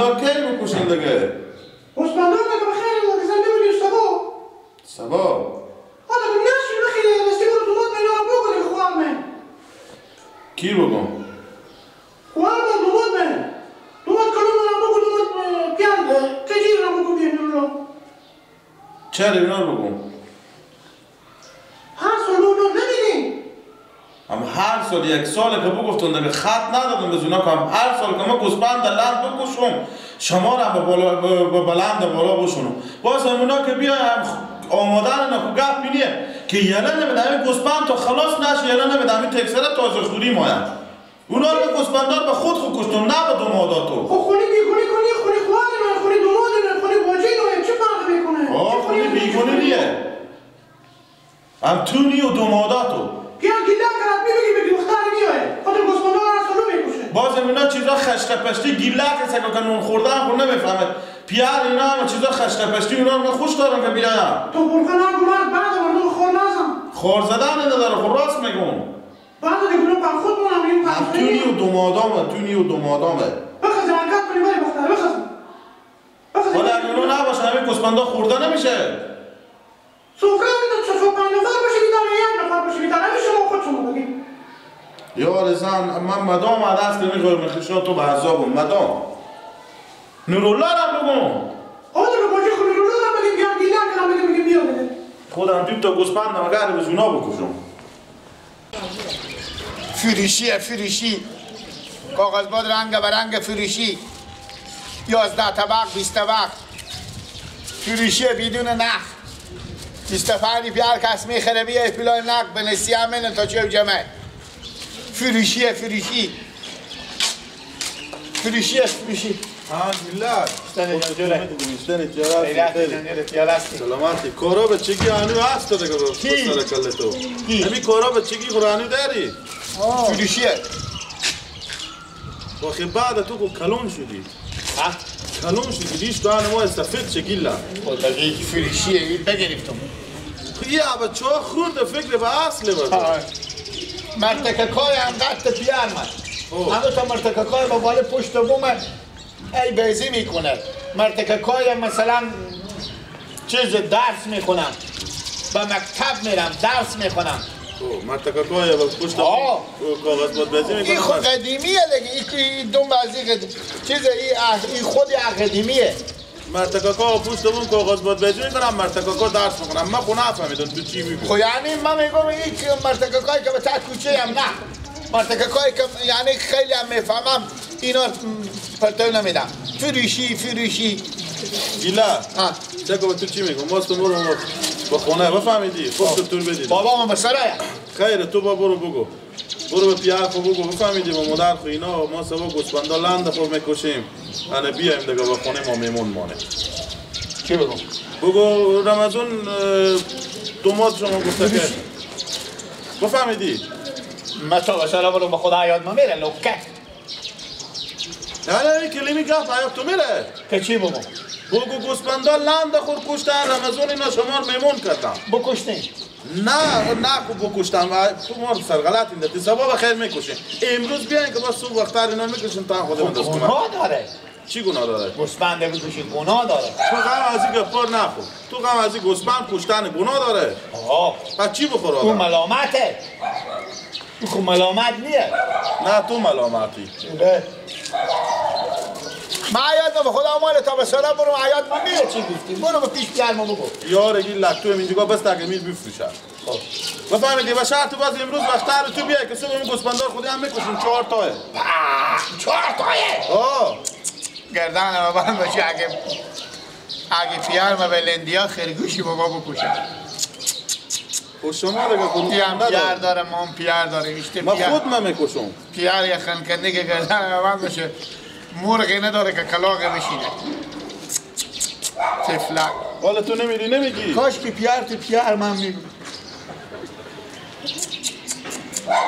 گوسفندار کی بکشن دیگه؟ گوسفندار که بخیر زنده بودیم سبا حالا به نشی بخیر دستی برو دومات مینا بکنی خواه من کی بگم؟ خواه من دومات من دومات کلوم را بگو دومات پیانده کجی را بگو بیانده رو چرا اینا رو بگم؟ هر سال رو نمیدیم اما هر سال یک سال که بگفتن دیگه خط ندادم به اونا که هر سال که ما گوسفند در لند بکشم شما را به بلند بالا بشونم باز اونا که بیایم آمادن اینا که گپ بینیه که یلا نمیدم گوسفند تا خلاص نشه یلا نمیدم تکسره تازه خوری ماید اونا رو گوسفندار به خود کشتم نه به دماداتو خب خونی بیگونی کنی خونی خواه من خونی دوماد من خونی باجی نویم چه فرق میکنه؟ خونی بیگونی نیه هم تو نی و دماداتو پیان گیده کرد بگی دختر نیایه خاطر گوسفندار هر سالو میکشه باز اینا چیزا خشته پشتی گیله که سکا که نون خوردن خود نمیفهمد پیار اینا همه چیزا خشته پشتی اونا رو خوش دارن که بیایم تو برخه نگو مرد بعد مردم خور نزم خور زدن نداره خب راست میگم بعد دیگه اونو پر خود مونم این هم تونی و دمادامه بخزی حرکت کنی بری بختر بخزی حالا اگه اونو نباشه همین گوسفندا خورده نمیشه سفره میدن چه 5 نفر باشه بیداره یک نفر باشه بیداره همیشه ما خود شما بگیم یار زن من مدام عدست نمیخواه مخشات تو به عذابم مدام نورالله را بگم حالا به باجی خود نورالله را بگیم بیان گیله کنم بگیم بیا بده خودم دوی تا گوسفند نمگر به زونا بکشم فروشی کاغذباد رنگ به رنگ فروشی 11 طبق 20 طبق فروشی بدون نخ 25 پیار کس میخره بیه پلای نق به نسیه منه تا چه جمعه فروشی الحمدلله سلامتی کارا به چگی هنو هست دیگه به سر کله تو همین کارا به چگی هنو داری فروشیه واخی بعد تو کلون شدی کلون شدی دیش تو هنو ما استفید چگیلا بگی فروشیه بگرفتم یه بچه ها خورده فکر به اصله بود مرتککای هم قطع پیار من همه تا مرتککای با بالا پشت بوم ای بیزی میکنه مرتککای مثلا چیز درس میکنم به مکتب میرم درس میکنم مرتککای با پشت کاغذ بود بیزی میکنم این خود قدیمیه دیگه این دون بازی چیز این خودی قدیمیه مرتککا پشت بوم کاغذ بود بیزی میکنم مرتککا درس میکنم من خونه نفهمیدم تو چی میگی خب یعنی من میگم این مرتککای که به تا کوچه هم نه مرتککای که یعنی خیلی هم میفهمم اینا پرتو نمیدم فروشی گیلا چه که تو چی میگم باز تو برو با خونه بفهمیدی خوب تو بدید بابا ما مسئله خیره تو با برو بگو برو به پیار خو بگو بفهمیدی با مادر خو اینا ما سبا گوسفندا لند خو میکشیم انا بیایم دیگه با خونه ما میمون مانه چی بگم بگو رمضان دومات شما گفته که بفهمیدی مثلا مثلا برو به خدا یاد ما میره لوکه یعنی این کلمی گفت حیات تو میره که چی بگم بگو گوسفندا لند خور کشتن رمضان اینا شما رو میمون کردن بکشتین نه خوب بکشتم تو ما سرغلط این دتی سبا بخیر میکشین امروز بیاین که باز صبح وقتار اینا میکشین تا خودمون دست کنم گناه داره چی گناه داره گوسفند بکشی گناه داره تو غم از این گفتار نخو تو غم از این گوسفند کشتن گناه داره پس چی بخور اون آدم ملامته اون ملامت نیه نه تو ملامتی ما عیاد ما به خدا مال تا به سالا برو عیاد ما میره چی گفتی برو به پیش بیار ما بگو یار این لکتو اینجا بس تا که میل بفروشن بفهمیدی و شرط تو باز امروز وقتار تو بیای که صبح این گوسفندار خودی هم میکشیم 4 تاه 4 تایه گردن ما برم بشه اگه پیار ما به لندیا خرگوشی بابا بکشن خب شما دیگه کنید هم پیار داره ما هم پیار داره من خود من میکشم پیار یه خنکنده که گردن ما بشه مرغی نداره که کلاغه بشینه تفلک والا تو نمیری نمیگی کاش که پیار من میگو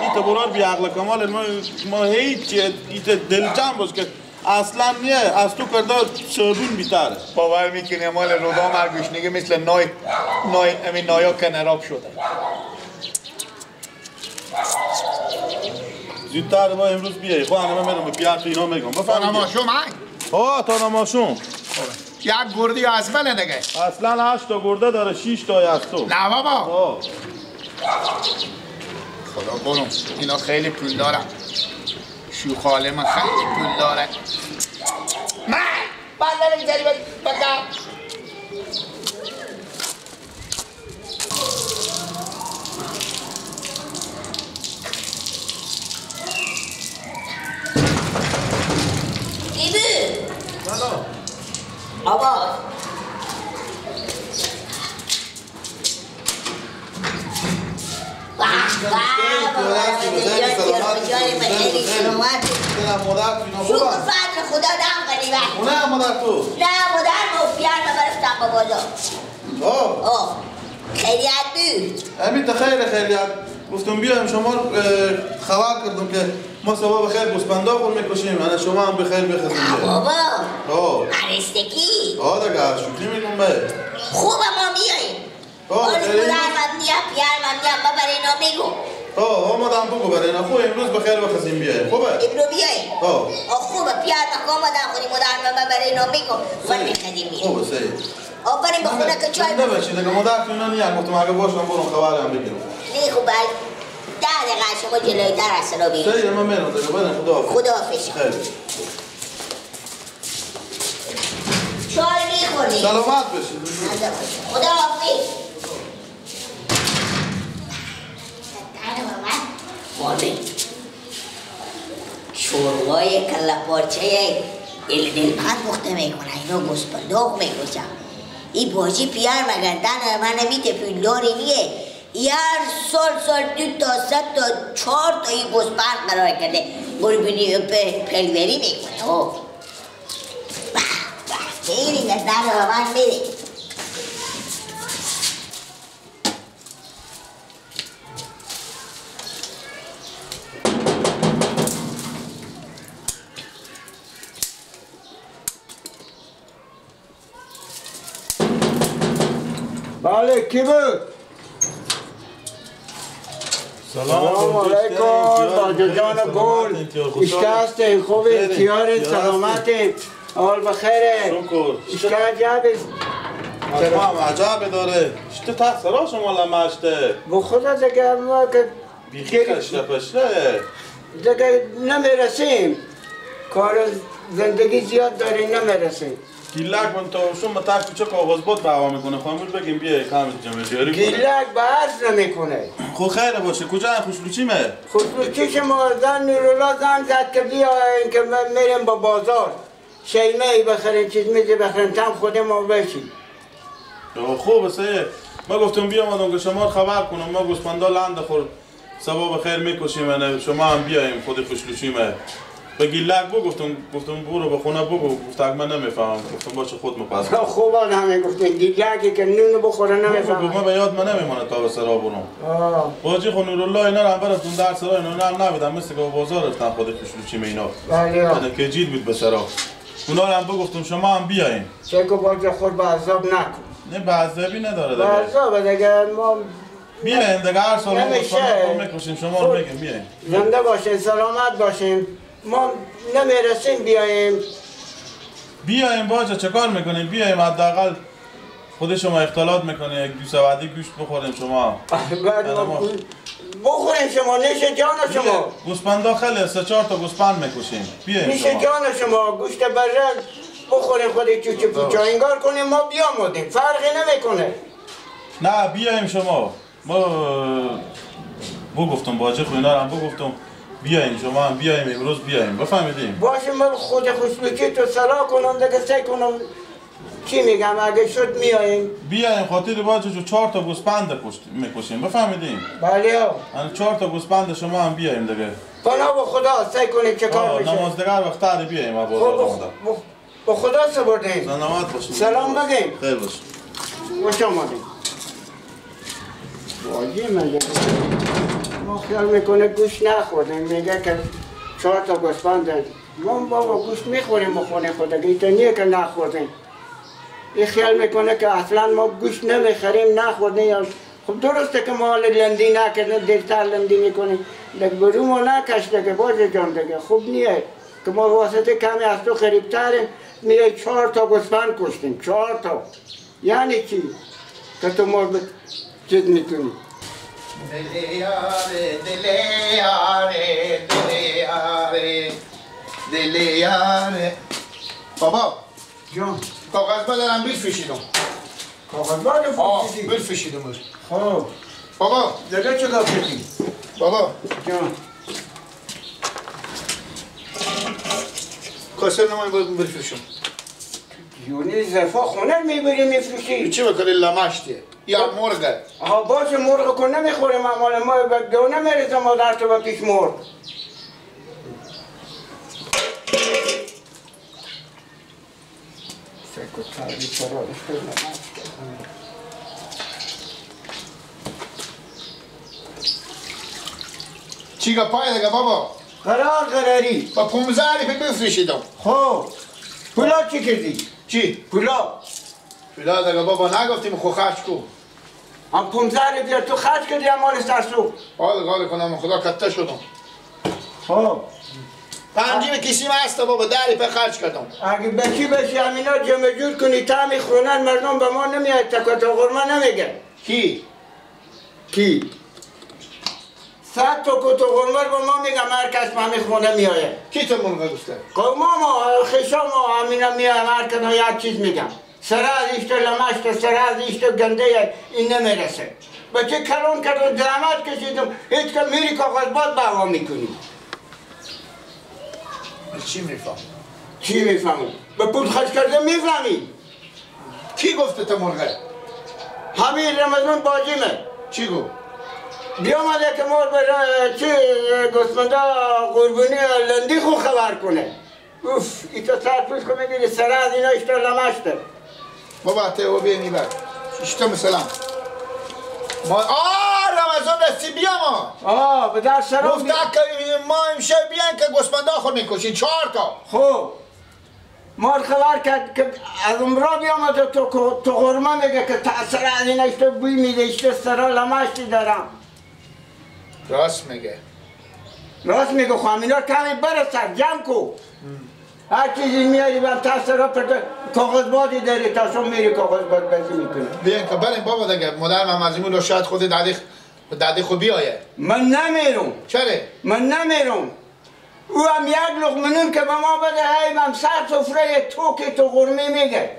این تبرار بی عقل کمال ما هیچ ایت دلجم باش که اصلا نیه از تو کرده صابون بیتره باور میکنه مال رودا مرگوشنگی مثل نایا کنراب شده زودتر با امروز بیایی خواهی من میرم به پیار تو اینا میگم بفهمیدی اما شما تا نماشون یک گردی از بله دیگه اصلا 8 تا گرده داره 6 تا از تو نه بابا خدا برم اینا خیلی پول داره شوخاله من خیلی پول داره من بله نمیذاری بگم آبا خدا دم کنی نه مادر تو نه مادر مفیار نبرستم با بازار خیلی عدو امید خیلی گفتم بیایم شما خبر کردم که ما سبا بخیر گوسپندا خور میکشیم انا شما هم بخیر بخزیم بابا عرستکی دیگه شوخی میگم به خوبه ما بیاییم خدا من دیا پیار من دیا ببر اینا میگو آمدم بگو برای اینا خوب امروز بخیر بخزیم بیاییم خوبه؟ امروز بیاییم خوبه پیار نکو آمدم خودی مدار من ببر اینا میگو من میخدیم بیاییم خوبه سید بریم بخونه که چای نباشید اگه مدار که اینا نیان گفتم اگه باشم برم خبر هم بگیرم نه خوبه 10 دقیقه شما جلویتر از سنا بیاییم سید من میرم دیگه بریم خداحافظ چای میخوریم سلامت بشید خداحافظ مادر شوروای کلا پارچه دلبند پخته میکنه اینا گوسپنداغ میکشم این بازی پیار مگردن من نمیته پولداری نیه هر سال 2 تا 3 تا 4 تا این گوسپند قرار کرده قربونی پلوری میکنه خیلی گردن رو من میره بله کی بود؟ سلام علیکم باجا جان گل اشته هستیم خوبی تیارین سلامتیم حال بخیره اشته عجبی هم عجبه داره اشته تخت سرا شما لمشته با خدا دیگه ما که بیخی کشته پشته دیگه نمیرسیم کار زندگی زیاد داریم نمیرسیم گیلک من تا شما متاک چه کاغذ بود دعوا میکنه خواهمون بگیم بیای کام جمع جاری کنه گیلک به عرض نمیکنه خو خیره باشه کجا خوشلوچیمه خوشلوچیش ما زن نورالله زن زد که بیاین که من میریم با بازار شیمه بخریم چیز میزی بخریم تم خودم ما بشیم خوبه سه ما گفتم بیام آدم که شما خبر کنم ما گوسپندا لند خورد سبا بخیر میکشیم شما هم بیایم خود خوشلوچیمه به گیلک گفتم برو به خونه بگو گفت من نمیفهمم گفتم باشه خود مپس خوب همه گفتن گیلکی که نون بخوره نمیفهمم ما به یاد من نمیمونه تا به سرا برم باجی خو نورالله اینا رو هم برفتون در سرا اینا هم نبیدم مثل که بازار رفتن خود خوشلوچیم اینا بله که جید بود به سرا اونا رو هم بگفتم شما هم بیاین چه که باجی خود به عذاب نکن نه به عذابی نداره به عذاب دیگه ما بیاین دیگه هر سال ما گوسفند میکشیم شما رو میگیم بیاین زنده باشین سلامت باشین ما نمیرسیم بیایم باجا چه کار میکنیم بیایم حداقل خود شما اختلاط میکنه یک 2 ساعتی گوشت بخوریم شما بخوریم شما نیش جان شما گوسپندا خیلی 3-4 تا گوسپند میکشیم بیایم نیش جان شما گوشت برژن بخوریم خودی چوچه پوچه انگار کنیم ما بیامودیم فرقی نمیکنه نه بیایم شما ما بگفتم باجه خو اینا هم بگفتم بیایم شما هم بیایم امروز بیایم بفهمیدیم باشه من خود خوشلوچی تو صلاح کنم دیگه سعی کنم چی میگم اگه شد میاییم بیایم خاطر باجه جو 4 تا گوسپند میکشیم بفهمیدیم بله ان 4 تا گوسپند شما هم بیایم دیگه پناه به خدا سعی کنیم چه کار بشه نمازدگر وقت بیایم بازار به خدا سپردیم سلامت باشید سلام بگیم خیر باش خوش آمدیم واجی من ما خیال میکنه گوشت نخوردیم میگه که 4 تا گوسفند داریم ما بابا گوشت میخوریم بخونه خودگی تو نیه که نخوردیم این خیال میکنه که اصلا ما گوشت نمیخوریم نخوردیم خب درسته که ما لندی نکردیم دیرتر لندی میکنیم دیگه برو ما نکشته که باشه جان دیگه خوب نیه که ما واسطه کمی از تو خریبتریم میگه 4 تا گوسفند کشتیم 4 تا. یعنی چی؟ که تو ما چیز میکنی. دل یاره دل یاره دل یاره دل یاره. بابا جان کاغذ با دارم بفشیدم. کاغذ با رو فشیدی؟ بفشیدم. خب بابا دیگه چه کردی؟ بابا جان کاسه نمایی باید بفروشم. یونی زرفا خونه میبری میفروشی؟ چی بکنی لمشتیه یا مرغه؟ آها باشه مرغ کن نمیخوریم مال ما دو نمیرسه مادر تو با پیش مرغ. چی گه پای دیگه بابا؟ قراری با 15 ریپی بفروشیدم. خب پولا چی کردی؟ چی؟ پولا پولا دیگه بابا نگفتیم خو خرج کو. هم 15 بیار تو خرج کردی هم مال سرسو. حال کنم خدا کته شدم. خب پنجیم کسی هست بابا 10 ریپی خرج کردم. اگه بچی بشی همینا جمع جور کنی تعمی خونن مردم به ما نمیاد تکا تا غرمه نمیگه. کی؟ 100 تا کت و غرمه با ما میگم هر کس به همین خونه میایه. کی تو مرغه گفته؟ ما خشا ما همینا میایم هر کدوم یک چیز میگم. سر از ایشت لمشت سر از ایشت گنده این نمیرسه. بچه کلون کردم زحمت کشیدم هیچ که میری کاغذباد به هوا میکنی. چی میفهم؟ چی میفهمی؟ به پول خرج کرده میفهمی؟ کی گفته تو مرغه؟ همین رمضان باجیمه. چی گفت؟ بیامده که مور برای چی گوسفندا قربونی لندی خو خبر کنه. اوف ایتا سرپوش که میگیری سر از اینا اشتر لمشته. بابا ته او بینی بر شتا مثلا ما رمضان دستی بیا ما به در سرم گفته که ما امشب بیان که گوسفندا خود میکشین 4 تا. خب مار خبر کرد که از عمرا بیامده تو غرمه میگه که تأثیر از این اشتر بوی میده اشتر سرا لمشتی دارم. راست میگه خب همینا کمی برسد جمع کو. هر چیزی میاری بهم تأثیرها پر کاغذبادی داری تا شما میری کاغذباد بازی میکنی. بیان که بریم بابا دیگه مادر من مزمون رو شاید خود داده خود بیایه. من نمیرم. چرا؟ من نمیرم. او هم یک لقمه نون که به ما بده هی من سر سفره تو غرمی میگه.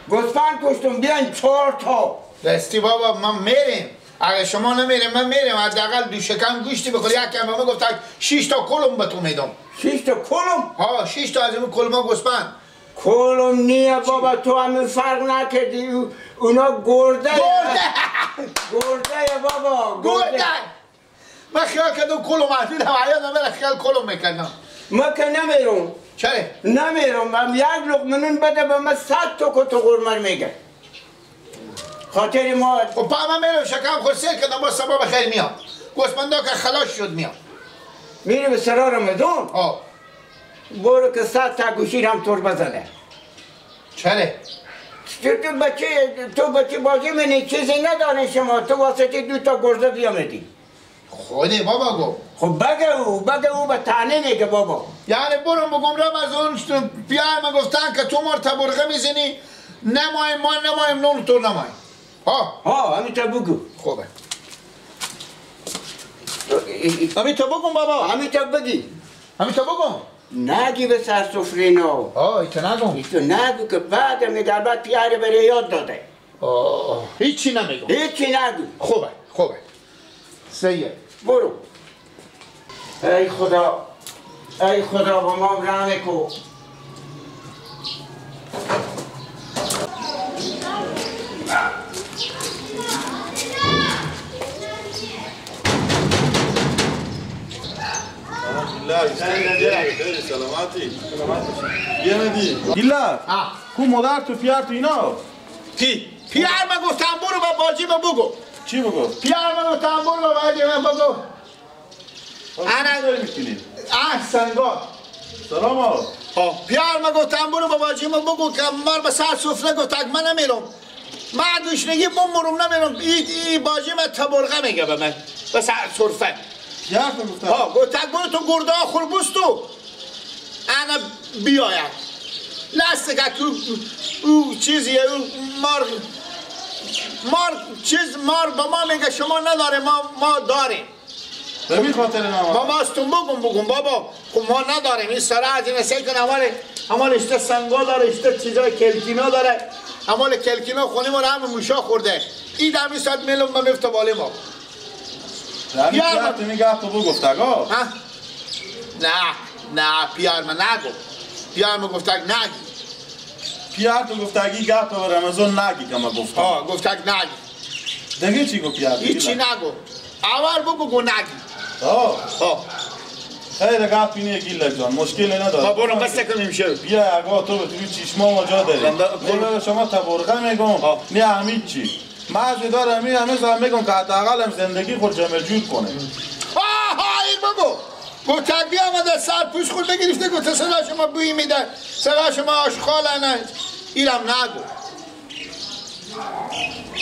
گوسفند کشتم بیان 4 تا. دستی بابا من میریم. اگه شما نمیریم من میریم حداقل 2 شکم گوشتی بخوری. یکم به من گفت 6 تا کلم به تو میدم. 6 تا کلم؟ 6 تا از این کلم‌ها گوسفند. کلم نیه بابا تو همین فرق نکردی اونا گرده بابا گرده من خیال کردم کلم محدود هم عیادم بره خیال کلم میکردم. ما که نمیرم. چرا؟ نمیرم هم یک لقمه نون بده به من 100 تا کت و غرمه میگه. خاطر ما خب پا من میرم شکم خود سیر کردم با سبب خیلی میام. گوسفندا که خلاص شد میام. میری به سرا رمضان؟ برو که 100 تا گوشیر هم تور بزنه. چرا؟ تو بچه بازی منی چیزی نداره شما تو واسطه 2 تا گرزه بیامدی. خودی بابا گو. خب بگه او به تعنی میگه بابا. یعنی برم بگم رمضان پیار من گفتن که تو مار تبرغه میزنی نمایم ما نمایم نون تو نمایم. همین تا بگو. خوبه. همین تا بگم بابا. همین تا بگی. همین تا بگم. نگی به سر سفره نو. ایتا نگم. ایتا نگو که بعد میگه البته پیاره بره یاد داده. هیچی نمیگم. هیچی نگو. خوبه. سیه. برو. ای خدا با ما رحم کو. گیلا کو مادر تو پیار تو اینا کی؟ پیار من گفتم برو با باجی با بگو. چی بگو؟ پیار من گفتم برو با باجی من بگو. انا میکنی سنگا سلام پیار من گفتم برو با باجی من بگو که مار به سر سفره گفت من نمیرم. من گوشنگی بمرم نمیرم. ای باجی من تبرغه میگه به من به سر سفره. پیار تو گفتم ها گفتک برو تو گرده آخور بستو انا بیاید لسته که او چیزیه او مار با ما میگه شما نداره ما داریم به می خاطر نام ما ماستون بگم بابا خب ما نداریم این سره از این سیل کن همال اشته سنگا داره اشته چیزای کلکینا داره همال کلکینا خونیم رو همه موشا خورده این دمی ساعت میلون با مفت بالی ما پیار تو میگه تو بگفتگ ها نه پیار من نگو پیار من گفتگ نگی پیار تو گفتگی گفت و رمضان نگی که ما گفتم گفتگ نگی دیگه چی گو پیار هیچی نگو اول بگو نگی خیلی گفت اینه گیلک جان مشکلی نداره ما برو بسته کنیم شو بیا اگه تو به توی چشما ما جا داری برو شما تبرقه میگم نه همین چی مازی داره همه زن میگم که حداقل هم زندگی خود جمع جور کنه این بگو گفتگ بیا آمده سر پوش خود بگیرفته گفته صدا شما بوی میده صدا شما آشخاله نه ایرم نگو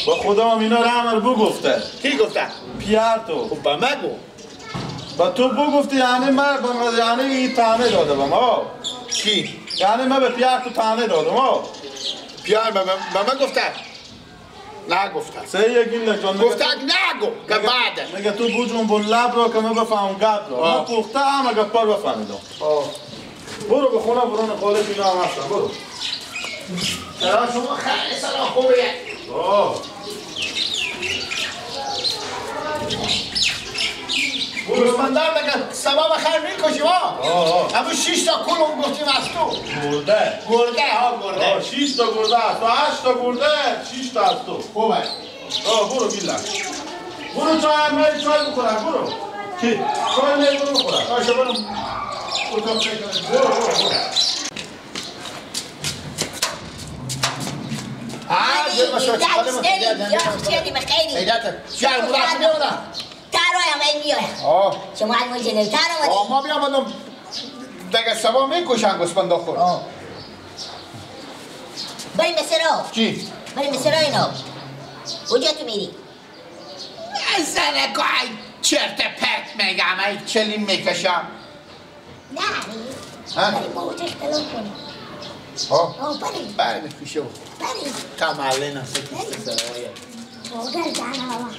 با خدا هم اینا رمر بگفته کی گفته؟ پیار تو خب با مگو با تو بگفتی یعنی من یعنی این تانه دادم ها کی؟ یعنی من به پیار تو تانه دادم ها پیار با من گفته؟ نگفته سه یکی جان گفتگ نگو که بعده میگه تو بوجون بون لب رو که من بفهم گب رو من پخته هم اگه پر بفهمیدم برو به خونه برون خالص اینا هم هستم برو سلام شما خیلی سلام خوبیه گوسفندار بگه سبب خیر میکشیم ها همون 6 تا کلم گفتیم از تو گرده گرده 6 تا گرده است تو 8 تا گرده 6 تا از تو خوبه برو بیلک برو چای بخورم برو چی؟ چای میل برو بخورم باشه برو شما از موی جنوی تر آمدی؟ ما بیامدم دیگه سبا میکشن گوسفندا خور بریم به سرا چی؟ بریم به سرا اینا کجا تو میری؟ زنه که چرت پرت میگم ای چلیم میکشم نه بریم با اوچه اختلاف کنیم بریم بریم پیشو بریم تماله نسید مادر جانا بابا